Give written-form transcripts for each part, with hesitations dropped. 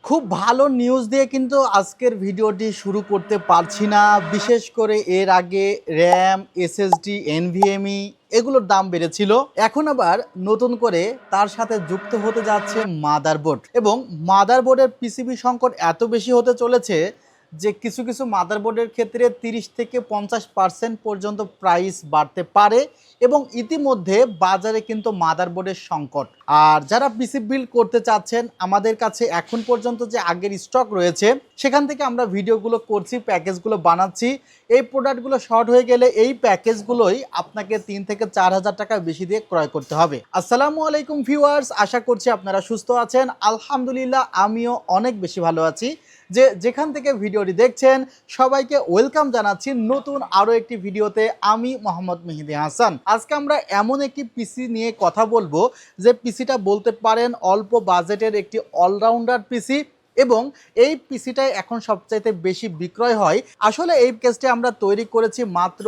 খুব ভালো নিউজ দিয়ে কিন্তু আজকের ভিডিওটি শুরু করতে পারছি না। বিশেষ করে এর আগে র্যাম, এসএসডি, এনভিএমই এগুলোর দাম বেড়েছিল। এখন আবার নতুন করে তার সাথে যুক্ত হতে যাচ্ছে মাদারবোর্ড, এবং মাদারবোর্ডের পিসিবি সংকট এত বেশি হতে চলেছে যে কিছু কিছু মাদারবোর্ডের ক্ষেত্রে 30 থেকে 50% পর্যন্ত প্রাইস বাড়তে পারে, এবং ইতিমধ্যে বাজারে কিন্তু মাদারবোর্ডের সংকট। আর যারা পিসি বিল্ড করতে চাচ্ছেন, আমাদের কাছে এখন পর্যন্ত যে আগের স্টক রয়েছে সেখান থেকে আমরা ভিডিওগুলো করছি, প্যাকেজগুলো বানাচ্ছি। এই প্রোডাক্টগুলো শর্ট হয়ে গেলে এই প্যাকেজগুলোই আপনাকে 3 থেকে 4,000 টাকা বেশি দিয়ে ক্রয় করতে হবে। আসসালামু আলাইকুম ভিউয়ার্স, আশা করছি আপনারা সুস্থ আছেন। আলহামদুলিল্লাহ, আমিও অনেক বেশি ভালো আছি। যেখান থেকে ভিডিওটি দেখছেন সবাইকে ওয়েলকাম জানাচ্ছি নতুন আরও একটি ভিডিওতে। আমি মোহাম্মদ মেহেদি হাসান। আজকে আমরা এমন একটি পিসি নিয়ে কথা বলবো যে পিসিটা বলতে পারেন অল্প বাজেটের একটি অলরাউন্ডার পিসি, এবং এই পিসিটাই এখন সবচাইতে বেশি বিক্রয় হয়। আসলে এই কেসটি আমরা তৈরি করেছি মাত্র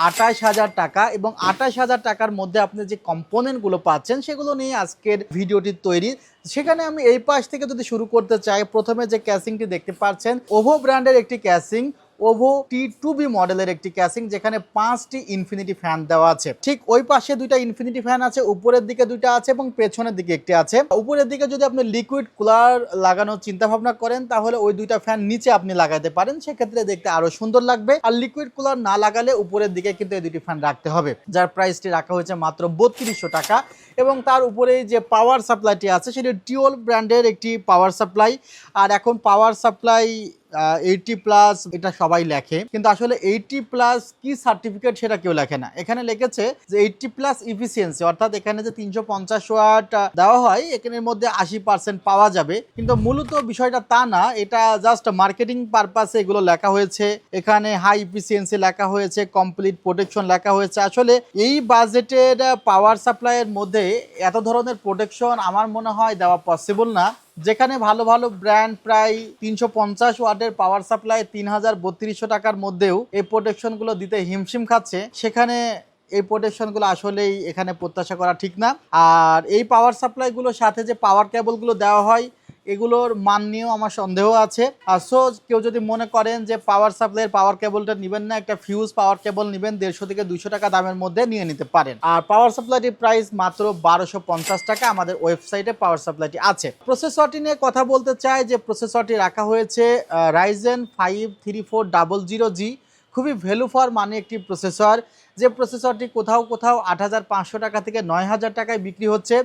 28,000 টাকা, এবং 28,000 টাকার মধ্যে আপনি যে কম্পোনেন্টগুলো পাচ্ছেন সেগুলো নিয়ে আজকের ভিডিওটি তৈরি। সেখানে আমি এই পাশ থেকে যদি শুরু করতে চাই, প্রথমে যে ক্যাসিংটি দেখতে পাচ্ছেন ওভো ব্র্যান্ডের একটি ক্যাসিং, ওভো T2B মডেলের একটি ক্যাসিং, যেখানে 5টি ইনফিনিটি ফ্যান দেওয়া আছে। ঠিক ওই পাশে দুইটা ইনফিনিটি ফ্যান আছে, উপরের দিকে দুইটা আছে এবং পেছনের দিকে একটি আছে। উপরের দিকে যদি আপনি লিকুইড কুলার লাগানোর চিন্তা ভাবনা করেন তাহলে ওই দুইটা ফ্যান নিচে আপনি লাগাতে পারেন, সেক্ষেত্রে দেখতে আরো সুন্দর লাগবে। আর লিকুইড কুলার না লাগালে উপরের দিকে কিন্তু এই দুটি ফ্যান রাখতে হবে, যার প্রাইসটি রাখা হয়েছে মাত্র 3200 টাকা। এবং তার উপরে যে পাওয়ার সাপ্লাইটি আছে সেটি টিওল ব্র্যান্ডের একটি পাওয়ার সাপ্লাই। আর এখন পাওয়ার সাপ্লাই 80+, এটা সবাই লেখে, কিন্তু আসলে 80+ কি সার্টিফিকেট সেটা কেউ লেখে না। এখানে লিখেছে যে 80+ ইফিসিয়েন্সি, অর্থাৎ এখানে যে 350 ওয়াট দেওয়া হয় এখানের মধ্যে 80% পাওয়া যাবে, কিন্তু মূলত বিষয়টা তা না। এটা জাস্ট মার্কেটিং পারপাসে এগুলো লেখা হয়েছে। এখানে হাই ইফিসিয়েন্সি লেখা হয়েছে, কমপ্লিট প্রোটেকশন লেখা হয়েছে। আসলে এই বাজেটের পাওয়ার সাপ্লাইয়ের মধ্যে এত ধরনের প্রোটেকশন আমার মনে হয় দেওয়া পসিবল না। যেখানে ভালো ভালো ব্র্যান্ড প্রায় 350 ওয়াটের পাওয়ার সাপ্লাই 3,3200 টাকার মধ্যেও এই প্রোটেকশনগুলো দিতে হিমশিম খাচ্ছে, সেখানে এই প্রোটেকশনগুলো আসলেই এখানে প্রত্যাশা করা ঠিক না। আর এই পাওয়ার সাপ্লাইগুলোর সাথে যে পাওয়ার কেবলগুলো দেওয়া হয় এগুলোর মান নিয়েও আমার সন্দেহ আছে। সো কেউ যদি মনে করেন যে পাওয়ার সাপ্লাইয়ের পাওয়ার কেবলটা নেবেন না, একটা ফিউজ পাওয়ার কেবল নেবেন, 150 থেকে 200 টাকা দামের মধ্যে নিয়ে নিতে পারেন। আর পাওয়ার সাপ্লাইটির প্রাইস মাত্র 1250 টাকা, আমাদের ওয়েবসাইটে পাওয়ার সাপ্লাইটি আছে। প্রসেসরটি নিয়ে কথা বলতে চাই যে প্রসেসরটি রাখা হয়েছে Ryzen 5 3400G, খুবই ভ্যালু ফর মানি একটি প্রসেসর। যে প্রসেসরটি কোথাও কোথাও 8,500 টাকা থেকে 9,000 টাকায় বিক্রি হচ্ছে,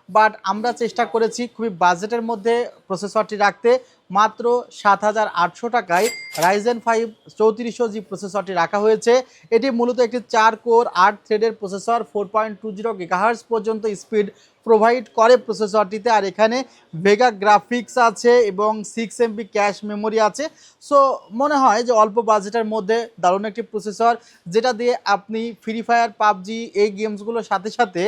বাট আমরা চেষ্টা করেছি খুবই বাজেটের মধ্যে প্রসেসরটি রাখতে। মাত্র 7,800 টাকায় Ryzen 5 3400G প্রসেসরটি রাখা হয়েছে। এটি মূলত একটি 4 কোর 8 থ্রেডের প্রসেসর, 4.20 GHz পর্যন্ত স্পিড প্রোভাইড করে প্রসেসরটিতে। আর এখানে ভেগা গ্রাফিক্স আছে এবং 6 MB ক্যাশ মেমোরি আছে। সো মনে হয় যে অল্প বাজেটের মধ্যে দারুণ একটি প্রসেসর, যেটা দিয়ে আপনি ফ্রি ফায়ার, পাবজি এই গেমসগুলোর সাথে সাথে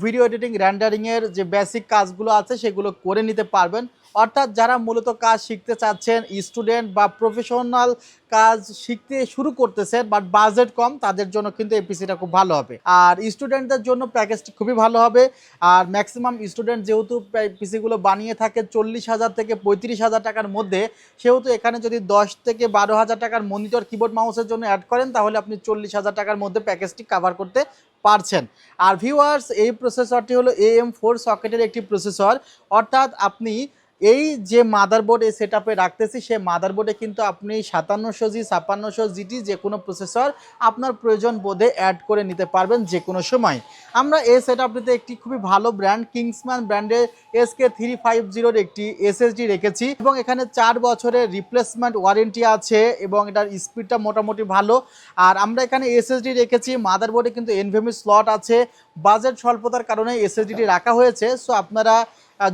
ভিডিও এডিটিং, রেন্ডারিংয়ের যে বেসিক কাজগুলো আছে সেগুলো করে নিতে পারবেন। অর্থাৎ যারা মূলত কাজ শিখতে চাচ্ছেন, স্টুডেন্ট বা প্রফেশনাল কাজ শিখতে শুরু করতেছেন বাট বাজেট কম, তাদের জন্য কিন্তু এই পিসিটা খুব ভালো হবে। আর স্টুডেন্টদের জন্য প্যাকেজটি খুবই ভালো হবে। আর ম্যাক্সিমাম স্টুডেন্ট যেহেতু পিসিগুলো বানিয়ে থাকে 40,000 থেকে 35,000 টাকার মধ্যে, সেহেতু এখানে যদি 10 থেকে 12,000 টাকার মনিটর, কিবোর্ড, মাউসের জন্য অ্যাড করেন তাহলে আপনি 40,000 টাকার মধ্যে প্যাকেজটি কভার করতে পারছেন। আর ভিউয়ার্স, এই প্রসেসরটি হলো AM4 সকেটের একটি প্রসেসর, অর্থাৎ আপনি এই যে মাদারবোর্ড এই সেট আপে রাখতেছি সে মাদারবোর্ডে কিন্তু আপনি 5700G, 5600GT যে কোনো প্রসেসর আপনার প্রয়োজন বোধে অ্যাড করে নিতে পারবেন যে কোনো সময়। আমরা এই সেট আপটিতে একটি খুবই ভালো ব্র্যান্ড কিংসম্যান ব্র্যান্ডের SK350 একটি SSD রেখেছি, এবং এখানে 4 বছরের রিপ্লেসমেন্ট ওয়ারেন্টি আছে এবং এটার স্পিডটা মোটামুটি ভালো। আর আমরা এখানে SSD রেখেছি, মাদারবোর্ডে কিন্তু NVMe স্লট আছে। বাজেট স্বল্পতার কারণে SSDটি রাখা হয়েছে। সো আপনারা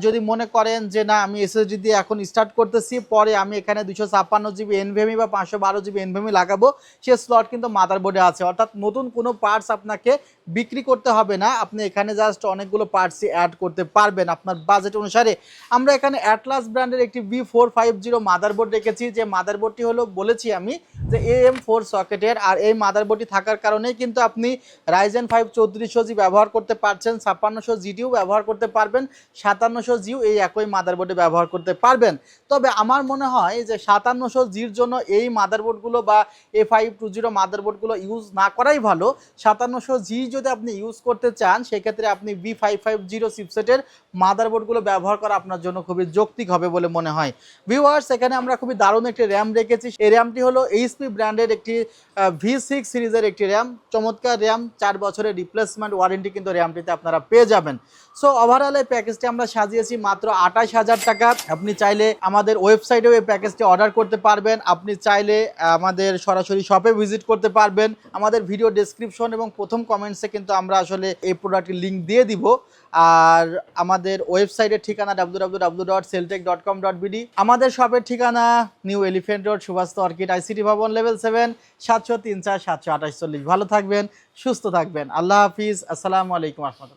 যদি মনে করেন যে না আমি এসএসডি দিয়ে এখন স্টার্ট করতেছি, পরে আমি এখানে 256GB NVMe বা 512GB NVMe লাগাবো, সে স্লট কিন্তু মাদারবোর্ডে আছে। অর্থাৎ নতুন কোনো পার্টস আপনাকে বিক্রি করতে হবে না, আপনি এখানে জাস্ট অনেকগুলো পার্টসই অ্যাড করতে পারবেন আপনার বাজেট অনুসারে। আমরা এখানে অ্যাটলাস ব্র্যান্ডের একটি V450 মাদারবোর্ড রেখেছি, যে মাদারবোর্ডটি হলো বলেছি আমি যে AM4 সকেটের। আর এই মাদারবোর্ডটি থাকার কারণেই কিন্তু আপনি Ryzen 5 3400G ব্যবহার করতে পারছেন, 5600GTও ব্যবহার করতে পারবেন, 5700Gও এই একই মাদারবোর্ডে ব্যবহার করতে পারবেন। তবে আমার মনে হয় যে 5700Gর জন্য এই মাদারবোর্ডগুলো বা A520 মাদারবোর্ডগুলো ইউজ না করাই ভালো। 5700G যদি আপনি ইউজ করতে চান সেক্ষেত্রে আপনি B550 চিপসেটের মাদারবোর্ডগুলো ব্যবহার করা আপনার জন্য খুবই যৌক্তিক হবে বলে মনে হয়। ভিউয়ার্স, এখানে আমরা খুবই দারুণ একটি র্যাম রেখেছি। এই র্যামটি হলো HP ব্র্যান্ডের একটি V6 সিরিজের একটি র্যাম, চমৎকার র্যাম, 4 বছরের রিপ্লেসমেন্ট ওয়ারেন্টি কিন্তু র্যামটিতে আপনারা পেয়ে যাবেন। সো ওভারঅল এই প্যাকেজটি আমরা সাজিয়েছি মাত্র 28,000 টাকা। আপনি চাইলে আমাদের ওয়েবসাইটেও এই প্যাকেজটি অর্ডার করতে পারবেন, আপনি চাইলে আমাদের সরাসরি শপে ভিজিট করতে পারবেন। আমাদের ভিডিও ডেসক্রিপশন এবং প্রথম কমেন্টসে কিন্তু আমরা আসলে এই প্রোডাক্টের লিঙ্ক দিয়ে দিব। আর আমাদের ওয়েবসাইটের ঠিকানা www.celltech.com.bd। আমাদের শপের ঠিকানা New Elephant Road, Subhash Orchid, ICT Bhaban, level 7, 703 4 728 40। ভালো থাকবেন, সুস্থ থাকবেন। আল্লাহ হাফিজ, আসসালামু আলাইকুম রহমতুল্লাহ।